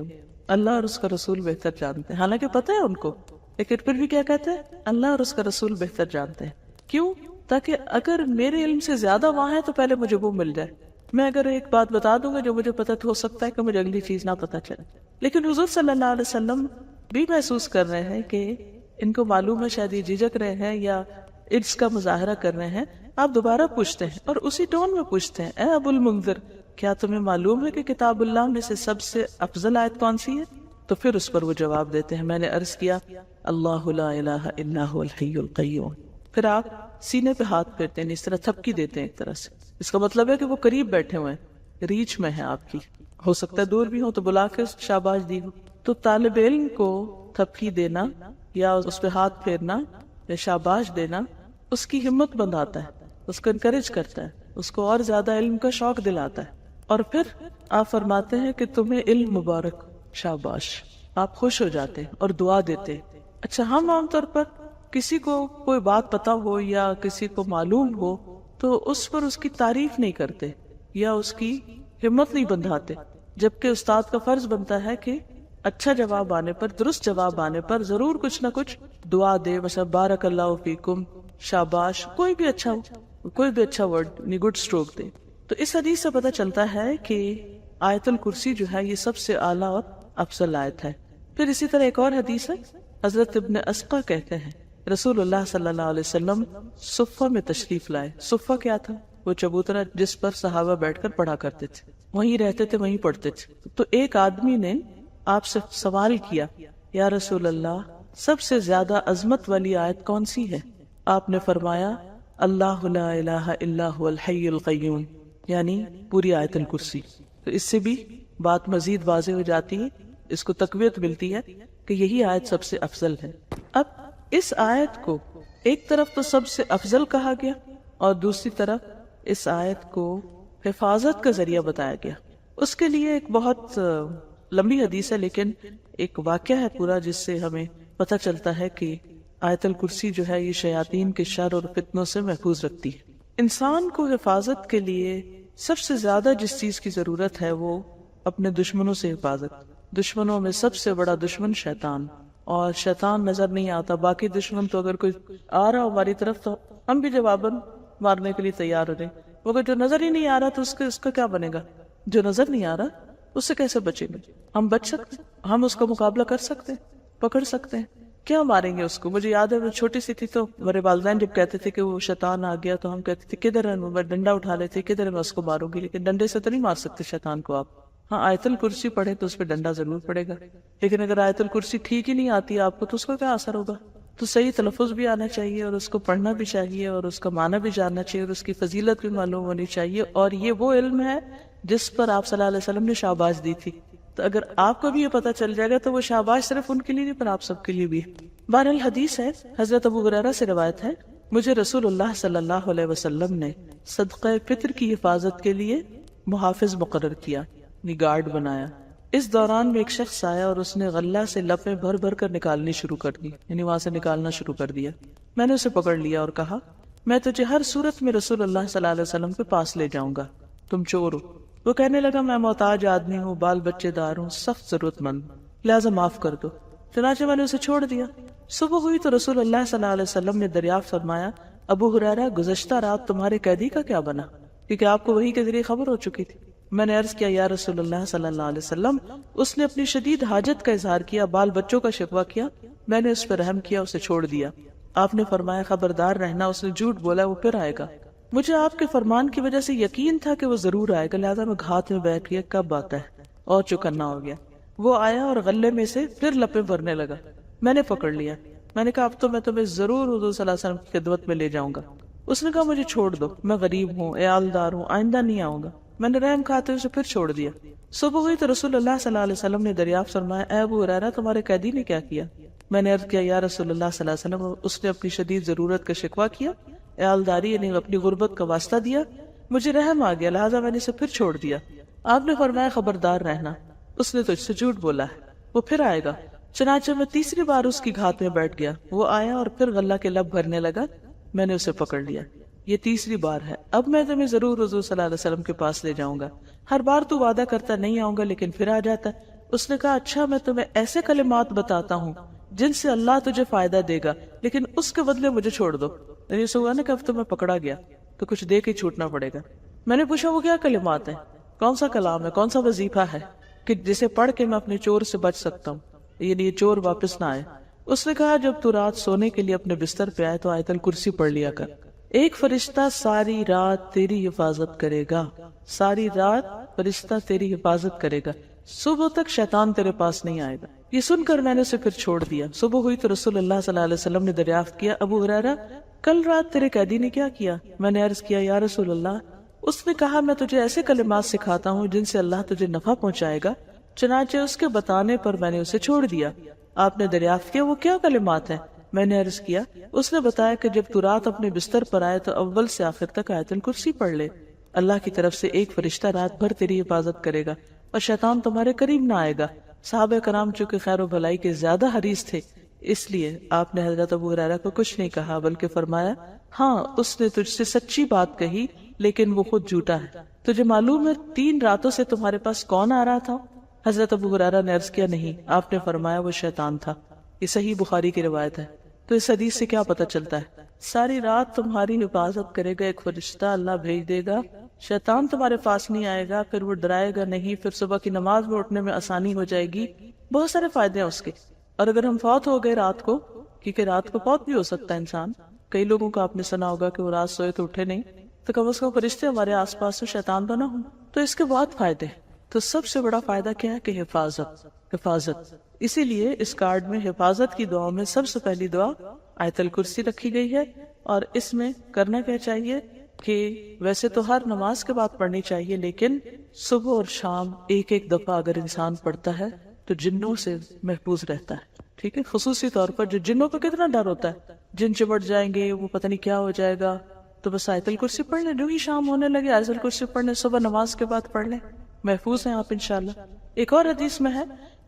اللہ اور اس کا رسول بہتر جانتے ہیں، حالانکہ پتہ ہے ان کو، لیکن پھر بھی کیا کہتے ہیں، اللہ اور اس کا رسول بہتر جانتے ہیں۔ کیوں؟ تاکہ اگر میرے علم سے زیادہ وہاں ہے تو پہلے مجھے وہ مل جائے۔ میں اگر ایک بات بتا دوں گا جو مجھے پتہ تو ہو سکتا ہے کہ مجھے اگلی چیز نہ پتہ چلے، لیکن حضور صلی اللہ علیہ وسلم بھی محسوس کر رہے ہیں کہ ان کو معلوم ہے، شاید یہ جھجک رہے ہیں یا اس کا مظاہرہ کر رہے ہیں۔ آپ دوبارہ پوچھتے ہیں اور اسی ٹون میں پوچھتے ہیں، اے ابو المنذر، کیا تمہیں معلوم ہے کہ کتاب اللہ میں سے سب سے افضل آیت کون سی ہے؟ تو پھر اس پر وہ جواب دیتے ہیں، میں نے عرض کیا، اللہ لا الہ الا هو الحی القیوم۔ پھر آپ سینے پہ ہاتھ پھیرتے ہیں، اس طرح تھپکی دیتے ہیں ایک طرح سے، اس کا مطلب ہے کہ وہ قریب بیٹھے ہوئے ہیں، ریچ میں ہے آپ کی، ہو سکتا ہے دور بھی ہو تو بلا کے شاباش دی ہو۔ تو طالب علم کو تھپکی دینا یا اس پہ ہاتھ پھیرنا یا شاباش دینا اس کی ہمت بندھاتا ہے، اس کو انکریج کرتا ہے، اس کو اور زیادہ علم کا شوق دلاتا ہے۔ اور پھر آپ فرماتے ہیں کہ تمہیں علم مبارک، شاباش، آپ خوش ہو جاتے ہیں اور دعا دیتے ہیں۔ اچھا، ہم عام طور پر کسی کو کوئی بات پتا ہو یا کسی کو معلوم ہو تو اس پر اس کی تعریف نہیں کرتے یا اس کی ہمت نہیں بندھاتے، جبکہ استاد کا فرض بنتا ہے کہ اچھا جواب آنے پر، درست جواب آنے پر ضرور کچھ نہ کچھ دعا دے، مثلا بارک اللہ فیکم، شاباش، کوئی بھی اچھا ورڈ، گڈ اسٹروک دے۔ تو اس حدیث سے پتہ چلتا ہے کہ آیت الکرسی جو ہے یہ سب سے اعلیٰ اور افضل آیت ہے۔ پھر اسی طرح ایک اور حدیث ہے، حضرت ابن اسقع کہتے ہیں، رسول اللہ صلی اللہ علیہ وسلم صفہ میں تشریف لائے۔ صفہ کیا تھا؟ وہ چبوترا جس پر صحابہ بیٹھ کر پڑھا کرتے تھے، وہیں رہتے تھے، وہیں پڑھتے تھے۔ تو ایک آدمی نے آپ سے سوال کیا، یا رسول اللہ، سب سے زیادہ عظمت والی آیت کون سی ہے؟ آپ نے فرمایا، اللہ لا الہ الا هو الحی القیوم، یعنی پوری آیت الکرسی۔ تو اس سے بھی بات مزید واضح ہو جاتی ہے، اس کو تقویت ملتی ہے کہ یہی آیت سب سے افضل ہے۔ اب اس آیت کو ایک طرف تو سب سے افضل کہا گیا اور دوسری طرف اس آیت کو حفاظت کا ذریعہ بتایا گیا۔ اس کے لیے ایک بہت لمبی حدیث ہے، لیکن ایک واقعہ ہے پورا جس سے ہمیں پتہ چلتا ہے کہ آیت الکرسی جو ہے یہ شیاطین کے شر اور فتنوں سے محفوظ رکھتی ہے۔ انسان کو حفاظت کے لیے سب سے زیادہ جس چیز کی ضرورت ہے وہ اپنے دشمنوں سے حفاظت۔ دشمنوں میں سب سے بڑا دشمن شیطان، اور شیطان نظر نہیں آتا، باقی دشمن تو اگر کوئی آ رہا ہماری طرف تو ہم بھی جواباً مارنے کے لیے تیار ہو رہے، مگر جو نظر ہی نہیں آ رہا تو اس کا کیا بنے گا؟ جو نظر نہیں آ رہا اس سے کیسے بچیں گے؟ ہم بچ سکتے ہیں، ہم اس کا مقابلہ کر سکتے ہیں، پکڑ سکتے ہیں، کیا ماریں گے اس کو؟ مجھے یاد ہے میں چھوٹی سی تھی تو میرے والدین جب کہتے تھے کہ وہ شیطان آ گیا تو ہم کہتے تھے کدھر ہے، میں ڈنڈا اٹھا لیتے، کدھر ہے، میں اس کو ماروں گی، لیکن ڈنڈے سے تو نہیں مار سکتے شیطان کو آپ۔ ہاں، آیت الکرسی پڑھے تو اس پہ ڈنڈا ضرور پڑے گا، لیکن اگر آیت الکرسی ٹھیک ہی نہیں آتی آپ کو تو اس کا کیا اثر ہوگا؟ تو صحیح تلفظ بھی آنا چاہیے اور اس کو پڑھنا بھی چاہیے اور اس کا معنی بھی جاننا چاہیے اور اس کی فضیلت بھی معلوم ہونی چاہیے، اور یہ وہ علم ہے جس پر آپ صلی اللہ علیہ وسلم نے شاباش دی تھی. تو اگر آپ کو بھی یہ پتہ چل جائے گا تو وہ شاباش صرف ان کے لیے نہیں پر آپ سب کے لیے بھی. بہرحال حدیث ہے، حضرت ابو ہریرہ سے روایت ہے، مجھے رسول اللہ صلی اللہ علیہ وسلم نے صدقہ فطر کی حفاظت کے لیے محافظ مقرر کیا، یعنی گارڈ بنایا. اس دوران میں ایک شخص آیا اور اس نے غلہ سے لپیں بھر بھر کر نکالنی شروع کر دی، یعنی وہاں سے نکالنا شروع کر دیا. میں نے اسے پکڑ لیا اور کہا میں تجھے ہر صورت میں رسول اللہ صلی اللہ علیہ وسلم کے پاس لے جاؤں گا، تم چور ہو. وہ کہنے لگا میں محتاج آدمی ہوں، بال بچے دار ہوں، سخت ضرورت مند، لہٰذا معاف کر دو. چنانچہ میں نے اسے چھوڑ دیا. صبح ہوئی تو رسول اللہ صلی اللہ علیہ وسلم نے دریافت فرمایا ابو ہریرہ گزشتہ رات تمہارے قیدی کا کیا بنا؟ کیونکہ آپ کو وحی کے ذریعے خبر ہو چکی تھی. میں نے عرض کیا یا رسول اللہ صلی اللہ علیہ وسلم اس نے اپنی شدید حاجت کا اظہار کیا، بال بچوں کا شکوہ کیا، میں نے اس پر رحم کیا، اسے چھوڑ دیا. آپ نے فرمایا خبردار رہنا، اس نے جھوٹ بولا، وہ پھر آئے گا. مجھے آپ کے فرمان کی وجہ سے یقین تھا کہ وہ ضرور آئے گا، لہذا میں گھات میں بیٹھ گیا کب آتا ہے، اور چوکنا ہو گیا. وہ آیا اور غلے میں سے پھر لپیں بھرنے لگا. میں نے پکڑ لیا. میں نے کہا اب تو میں تمہیں ضرور حضور صلی اللہ علیہ وسلم کی خدمت میں لے جاؤں گا. اس نے کہا مجھے چھوڑ دو، میں غریب ہوں، عیالدار ہوں، آئندہ نہیں آؤں گا. میں نے رحم کھاتے اسے پھر چھوڑ دیا. صبح ہوئی تو رسول اللہ صلی اللہ علیہ وسلم نے دریافت فرمایا اے ابو ہریرہ تمہارے قیدی نے کیا کیا؟ میں نے عرض کیا یا رسول اللہ صلی اللہ علیہ وسلم اس نے اپنی شدید ضرورت کا شکوہ کیا، عیالداری یعنی اپنی غربت کا واسطہ دیا، مجھے رحم آ گیا لہٰذا میں نے اسے پھر چھوڑ دیا. آپ نے فرمایا خبردار رہنا، اس نے تجھ سے جھوٹ بولا ہے، وہ پھر آئے گا. چنانچہ میں تیسری بار اس کی گھات میں بیٹھ گیا. وہ آیا اور پھر غلہ کے لب بھرنے لگا. میں نے اسے پکڑ لیا. یہ تیسری بار ہے. اب میں تمہیں ضرور حضور صلی اللہ علیہ وسلم کے پاس لے جاؤں گا. ہر بار تو وعدہ کرتا نہیں آؤں گا لیکن پھر آ جاتا. اس نے کہا اچھا میں تمہیں ایسے کلمات بتاتا ہوں جن سے اللہ تجھے فائدہ دے گا لیکن اس کے بدلے مجھے چھوڑ دو. یہ سوا نے کہ اب تو میں پکڑا گیا تو کچھ دے کے چھوٹنا پڑے گا. میں نے پوچھا وہ کیا کلمات ہیں، کون سا کلام ہے، کون سا وظیفہ ہے کہ جسے پڑھ کے میں اپنے چور سے بچ سکتا ہوں، یعنی یہ چور واپس نہ آئے. اس نے کہا جب تو رات سونے کے لیے اپنے بستر پہ آئے تو آیت الکرسی پڑھ لیا کر. ایک فرشتہ ساری رات تیری حفاظت کرے گا، ساری رات فرشتہ تیری حفاظت کرے گا، صبح تک شیطان تیرے پاس نہیں آئے گا. یہ سن کر میں نے اسے پھر چھوڑ دیا. صبح ہوئی تو رسول اللہ صلی اللہ علیہ وسلم نے دریافت کیا ابو ہریرہ کل رات تیرے قیدی نے کیا کیا؟ میں نے عرض کیا یا رسول اللہ اس نے کہا میں تجھے ایسے کلمات سکھاتا ہوں جن سے اللہ تجھے نفع پہنچائے گا. چنانچہ اس کے بتانے پر میں نے اسے چھوڑ دیا. آپ نے دریافت کیا وہ کیا کلمات ہیں؟ میں نے عرض کیا. اس نے بتایا کہ جب تو رات اپنے بستر پر آئے تو اول سے آخر تک آیت الکرسی پڑھ لے. اللہ کی طرف سے ایک فرشتہ رات بھر تیری حفاظت کرے گا اور شیطان تمہارے قریب نہ آئے گا. صحابہ کرام چونکہ خیر و بھلائی کے زیادہ حریص تھے اس لیے آپ نے حضرت ابو ہریرہ کو کچھ نہیں کہا بلکہ فرمایا ہاں اس نے تجھ سے سچی بات کہی لیکن وہ خود جھوٹا ہے. تجھے معلوم ہے 3 راتوں سے تمہارے پاس کون آ رہا تھا؟ حضرت ابو ہریرہ نے عرض کیا نہیں. آپ نے فرمایا وہ شیطان تھا. یہ صحیح بخاری کی روایت ہے. تو اس حدیث سے کیا پتہ چلتا ہے؟ ساری رات تمہاری حفاظت کرے گا ایک فرشتہ اللہ بھیج دے گا، شیطان تمہارے پاس نہیں آئے گا، پھر وہ ڈرائے گا نہیں، پھر صبح کی نماز میں اٹھنے میں آسانی ہو جائے گی. بہت سارے فائدے ہیں اس کے. اور اگر ہم فوت ہو گئے رات کو، کیونکہ رات کو فوت بھی ہو سکتا ہے انسان، کئی لوگوں کو آپ نے سنا ہوگا کہ وہ رات سوئے تو اٹھے نہیں، تو کم از کم فرشتے ہمارے آس پاس سے شیطان تو نہ ہوں. تو اس کے بہت فائدے. تو سب سے بڑا فائدہ کیا ہے کہ حفاظت. اسی لیے اس کارڈ میں حفاظت کی دعاؤں میں سب سے پہلی دعا آیت الکرسی رکھی گئی ہے. اور اس میں کرنا کیا چاہیے کہ ویسے تو ہر نماز کے بعد پڑھنی چاہیے لیکن صبح اور شام ایک دفعہ اگر انسان پڑھتا ہے تو جنوں سے محفوظ رہتا ہے. ٹھیک ہے، خصوصی طور پر جو جنوں کو کتنا ڈر ہوتا ہے، جن چمٹ جائیں گے، وہ پتہ نہیں کیا ہو جائے گا، تو بس آیت الکرسی پڑھ لیں. جو ہی شام ہونے لگے آیت الکرسی پڑھ لیں، صبح نماز کے بعد پڑھ لیں، محفوظ ہیں آپ انشاءاللہ. ایک اور حدیث میں ہے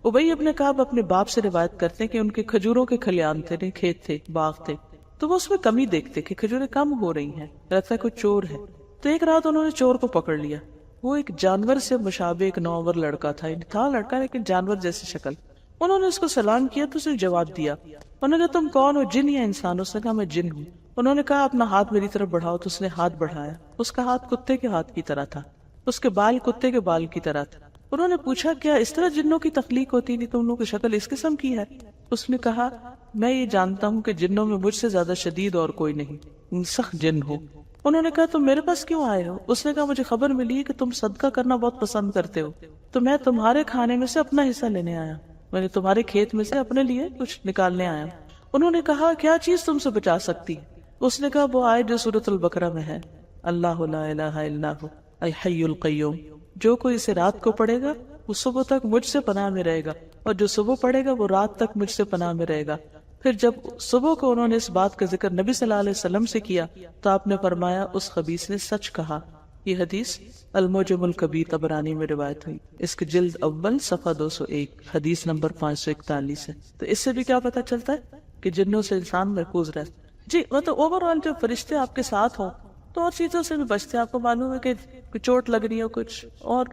ابی ابن کعب اپنے باپ سے روایت کرتے ہیں کہ ان کے کھجوروں کے کھلیان تھے، کھیت تھے، باغ تھے، تو وہ اس میں کمی دیکھتے کہ کھجوریں کم ہو رہی ہیں، لگتا ہے کوئی چور ہے. تو ایک رات انہوں نے چور کو پکڑ لیا. وہ ایک جانور سے مشابہ ایک نوآور لڑکا تھا لڑکا لیکن جانور جیسی شکل. انہوں نے اس کو سلام کیا تو اس نے جواب دیا. انہوں نے کہا تم کون ہو، جن یا انسان؟ اس نے کہا میں جن ہوں. انہوں نے کہا اپنا ہاتھ میری طرف بڑھاؤ. تو اس نے ہاتھ بڑھایا. اس کا ہاتھ کتے کے ہاتھ کی طرح تھا، اس کے بال کتے کے بال کی طرح تھا. انہوں نے پوچھا کیا اس طرح جنوں کی تخلیق ہوتی نہیں؟ تم لوگوں کی شکل اس قسم کی ہے. اس نے کہا میں یہ جانتا ہوں کہ جنوں میں مجھ سے زیادہ شدید اور کوئی نہیں، سخت جن ہو. انہوں نے کہا تم میرے پاس کیوں آئے ہو؟ اس نے کہا مجھے خبر ملی کہ تم صدقہ کرنا بہت پسند کرتے ہو، تو میں تمہارے کھانے میں سے اپنا حصہ لینے آیا. میں نے تمہارے کھیت میں سے اپنے لیے کچھ نکالنے آیا. انہوں نے کہا کیا چیز تم سے بچا سکتی ہے؟ اس نے کہا وہ آیت جو سورۃ البقرہ میں ہے، اللہ لا الہ الا هو الحی القیوم، جو کوئی اسے رات کو پڑھے گا وہ صبح تک مجھ سے پناہ میں رہے گا، اور جو صبح پڑھے گا وہ رات تک مجھ سے پناہ میں رہے گا۔ پھر جب صبح کو انہوں نے اس بات کا ذکر نبی صلی اللہ علیہ وسلم سے کیا تو آپ نے فرمایا اس خبیث نے سچ کہا۔ یہ حدیث المعجم الکبیر طبرانی میں روایت ہوئی، اس کے جلد اول صفحہ 201، حدیث نمبر 541 ہے۔ تو اس سے بھی کیا پتہ چلتا ہے کہ جنوں سے انسان محفوظ رہتا ہے۔ جی مطلب اوور آل جب فرشتے آپ کے ساتھ ہوں تو اور چیزوں سے بھی بچتے ہیں۔ آپ کو معلوم ہے کہ چوٹ لگ رہی ہے، کچھ اور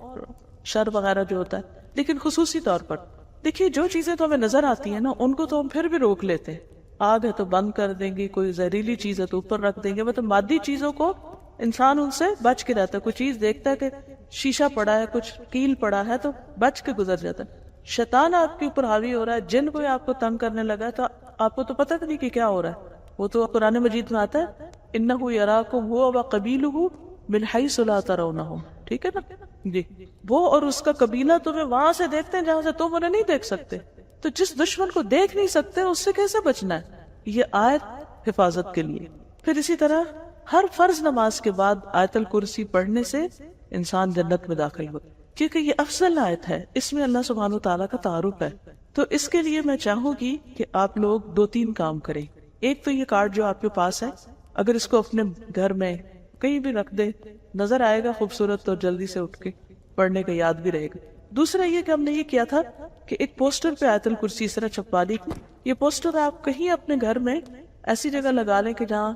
شر وغیرہ جو ہوتا ہے، لیکن خصوصی طور پر دیکھیے جو چیزیں تو ہمیں نظر آتی ہیں نا ان کو تو ہم پھر بھی روک لیتے ہیں۔ آگ ہے تو بند کر دیں گے، کوئی زہریلی چیز ہے تو اوپر رکھ دیں گے، مطلب مادی چیزوں کو انسان ان سے بچ کے رہتا ہے۔ کوئی چیز دیکھتا ہے کہ شیشہ پڑا ہے، کچھ کیل پڑا ہے تو بچ کے گزر جاتا ہے۔ شیطان آپ کے اوپر حاوی ہو رہا ہے، جن کوئی آپ کو تنگ کرنے لگا ہے تو آپ کو تو پتہ نہیں کہ کیا ہو رہا ہے۔ وہ تو قرآن مجید میں آتا ہے انہ یراکم هو وقبیلہ من حیث لا ترونہم، ٹھیک ہے نا جی، وہ اور اس کا قبیلہ تمہیں وہاں سے دیکھتے ہیں جہاں سے تم انہیں نہیں دیکھ سکتے۔ تو جس دشمن کو دیکھ نہیں سکتے اس سے کیسے بچنا ہے؟ یہ آیت حفاظت کے لیے۔ پھر اسی طرح ہر فرض نماز کے بعد آیت الکرسی پڑھنے سے انسان جنت میں داخل ہو، کیونکہ یہ افضل آیت ہے، اس میں اللہ سبحانہ وتعالیٰ کا تعارف ہے۔ تو اس کے لیے میں چاہوں گی کہ آپ لوگ 2-3 کام کریں۔ ایک تو یہ کارڈ جو آپ کے پاس ہے، اگر اس کو اپنے گھر میں کہیں بھی رکھ دے، نظر آئے گا خوبصورت تو جلدی سے اٹھ کے پڑھنے کا یاد بھی رہے گا۔ دوسرا یہ کہ ہم نے یہ کیا تھا کہ ایک پوسٹر پہ آیت الکرسی اس طرح چھپا دی۔ یہ پوسٹر آپ کہیں اپنے گھر میں ایسی جگہ لگا لیں کہ جہاں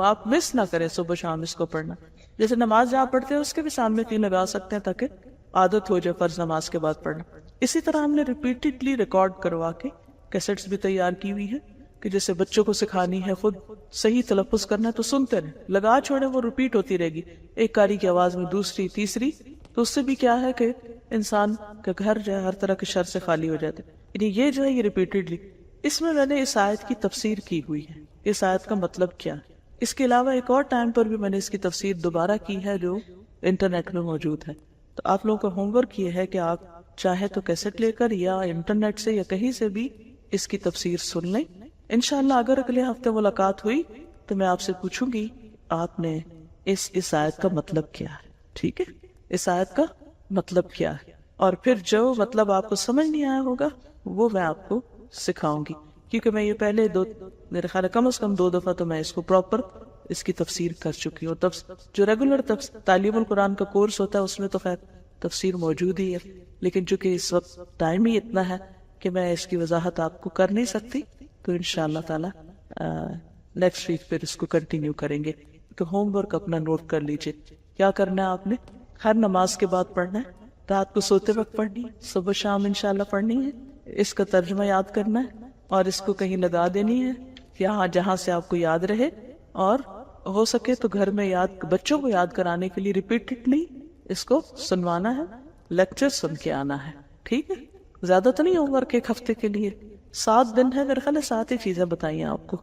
آپ مس نہ کریں صبح شام اس کو پڑھنا۔ جیسے نماز جہاں پڑھتے ہیں اس کے بھی سامنے کہیں لگا سکتے ہیں تاکہ عادت ہو جائے فرض نماز کے بعد پڑھنا۔ اسی طرح ہم نے ریپیٹڈلی ریکارڈ کروا کے کیسٹس بھی تیار کی ہوئی ہیں کہ جیسے بچوں کو سکھانی ہے، خود صحیح تلفظ کرنا ہے تو سنتے رہیں، لگا چھوڑیں، وہ ریپیٹ ہوتی رہے گی ایک قاری کی آواز میں، دوسری تیسری، تو اس سے بھی کیا ہے کہ انسان کا گھر جو ہے ہر طرح کے شر سے خالی ہو جاتا ہے۔ یعنی یہ جو ہے یہ ریپیٹڈلی۔ اس میں نے اس آیت کی تفسیر کی ہوئی ہے، اس آیت کا مطلب کیا ہے۔ اس کے علاوہ ایک اور ٹائم پر بھی میں نے اس کی تفسیر دوبارہ کی ہے جو انٹرنیٹ میں موجود ہے۔ تو آپ لوگوں کا ہوم ورک یہ ہے کہ آپ چاہے تو کیسٹ لے کر یا انٹرنیٹ سے یا کہیں سے بھی اس کی تفسیر سن لیں۔ انشاءاللہ اگر اگلے ہفتے ملاقات ہوئی تو میں آپ سے پوچھوں گی آپ نے اس آیت کا مطلب کیا ہے، ٹھیک ہے؟ اس آیت کا مطلب کیا ہے، اور پھر جو مطلب آپ کو سمجھ نہیں آیا ہوگا وہ میں آپ کو سکھاؤں گی، کیونکہ میں یہ پہلے میرے خیال کم از کم 2 دفعہ تو میں اس کو پراپر اس کی تفسیر کر چکی ہوں۔ جو ریگولر تعلیم القرآن کا کورس ہوتا ہے اس میں تو خیر تفسیر موجود ہی ہے، لیکن چونکہ اس وقت ٹائم ہی اتنا ہے کہ میں اس کی وضاحت آپ کو کر نہیں سکتی، تو انشاءاللہ تعالی نیکسٹ ویک پھر اس کو کنٹینیو کریں گے۔ تو ہوم ورک اپنا نوٹ کر لیجئے، کیا کرنا ہے آپ نے؟ ہر نماز کے بعد پڑھنا ہے، رات کو سوتے وقت پڑھنی ہے، صبح شام انشاءاللہ پڑھنی ہے، اس کا ترجمہ یاد کرنا ہے اور اس کو کہیں لگا دینی ہے یہاں جہاں سے آپ کو یاد رہے، اور ہو سکے تو گھر میں بچوں کو یاد کرانے کے لیے ریپیٹڈلی اس کو سنوانا ہے، لیکچر سن کے آنا ہے، ٹھیک ہے؟ زیادہ تو نہیں ہوم ورک ایک ہفتے کے لیے، 7 دن ہے میرے خیال ہے، 7 ہی چیزیں بتائیں آپ کو۔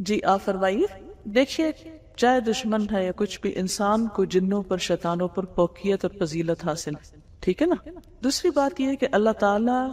جی آپ فرمائیے۔ دیکھیے چاہے دشمن ہے یا کچھ بھی، انسان کو جنوں پر شیطانوں پر فوقیت اور فضیلت حاصل ہے، ٹھیک ہے نا؟ دوسری بات یہ ہے کہ اللہ تعالیٰ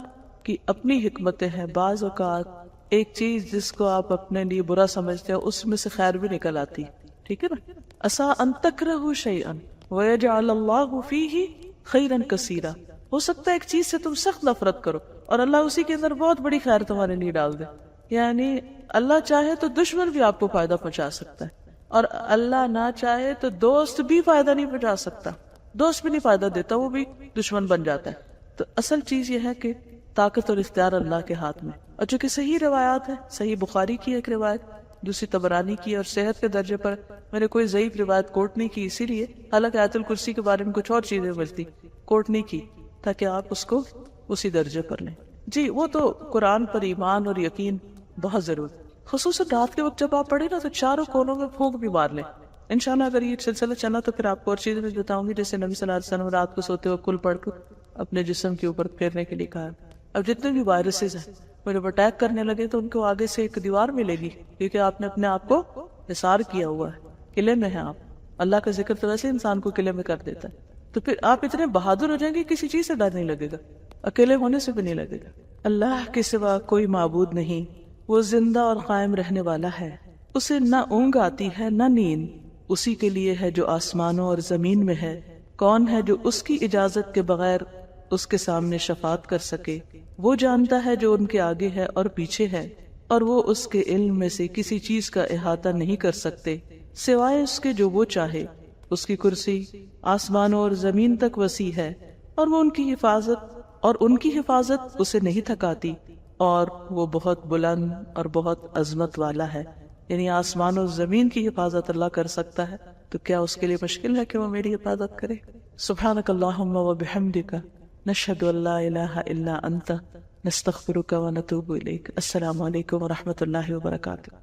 کی اپنی حکمتیں ہیں، بعض اوقات ایک چیز جس کو آپ اپنے لیے برا سمجھتے ہیں اس میں سے خیر بھی نکل آتی، ٹھیک ہے نا؟ عسیٰ ان تکرہوا شیئا ویجعل اللہ فیہ خیرا کثیرا، ہو سکتا ہے ایک چیز سے تم سخت نفرت کرو اور اللہ اسی کے اندر بہت بڑی خیر تمہارے لیے ڈال دے۔ یعنی اللہ چاہے تو دشمن بھی آپ کو فائدہ پہنچا سکتا ہے، اور اللہ نہ چاہے تو دوست بھی فائدہ نہیں پہنچا سکتا، دوست بھی نہیں فائدہ دیتا، وہ بھی دشمن بن جاتا ہے۔ تو اصل چیز یہ ہے کہ طاقت اور اختیار اللہ کے ہاتھ میں، اور جو کہ صحیح روایات ہے، صحیح بخاری کی ایک روایت، دوسری طبرانی کی، اور صحت کے درجے پر میں نے کوئی ضعیف روایت کوٹ نہیں کی، اسی لیے حالانکہ آیت الکرسی کے بارے میں کچھ اور چیزیں ملتی کوٹ نہیں کی تاکہ آپ اس کو اسی درجے پر لیں۔ جی وہ تو قرآن پر ایمان اور یقین بہت ضروری، خصوصاً رات کے وقت جب آپ پڑھیں نا تو چاروں کونوں میں پھونک بھی مار لیں۔ انشاءاللہ اگر یہ سلسلہ چلا تو پھر آپ کو اور چیزیں بھی بتاؤں گی، جیسے نبی صلی اللہ علیہ وسلم رات کو سوتے ہوئے کل پڑھ کر اپنے جسم کے اوپر پھیرنے کے لیے کہا۔ اب جتنے بھی وائرسز ہیں وہ جب اٹیک کرنے لگے تو ان کو آگے سے ایک دیوار ملے گی، کیونکہ آپ نے اپنے آپ کو حصار کیا ہوا ہے، قلعے میں ہیں آپ۔ اللہ کا ذکر تو ویسے انسان کو قلعے میں کر دیتا ہے، تو پھر آپ اتنے بہادر ہو جائیں گے کسی چیز سے ڈر نہیں لگے گا، اکیلے ہونے سے بھی نہیں لگے گا۔ اللہ کے سوا کوئی معبود نہیں وہ زندہ اور قائم رہنے والا ہے، اسے نہ اونگ آتی ہے نہ نیند، اسی کے لیے ہے جو آسمانوں اور زمین میں ہے، کون ہے جو اس کی اجازت کے بغیر اس کے سامنے شفاعت کر سکے؟ وہ جانتا ہے جو ان کے آگے ہے اور پیچھے ہے، اور وہ اس کے علم میں سے کسی چیز کا احاطہ نہیں کر سکتے سوائے اس کے جو وہ چاہے۔ اس کی کرسی آسمانوں اور زمین تک وسیع ہے، اور وہ ان کی حفاظت اسے نہیں تھکاتی، اور وہ بہت بلند اور بہت عظمت والا ہے۔ یعنی آسمان اور زمین کی حفاظت اللہ کر سکتا ہے، تو کیا اس کے لیے مشکل ہے کہ وہ میری حفاظت کرے؟ سبحانک اللہم و بحمدک، نشہد ان لا الہ الا انت، نستغفرک و نتوب الیک۔ السلام علیکم و رحمۃ اللہ وبرکاتہ۔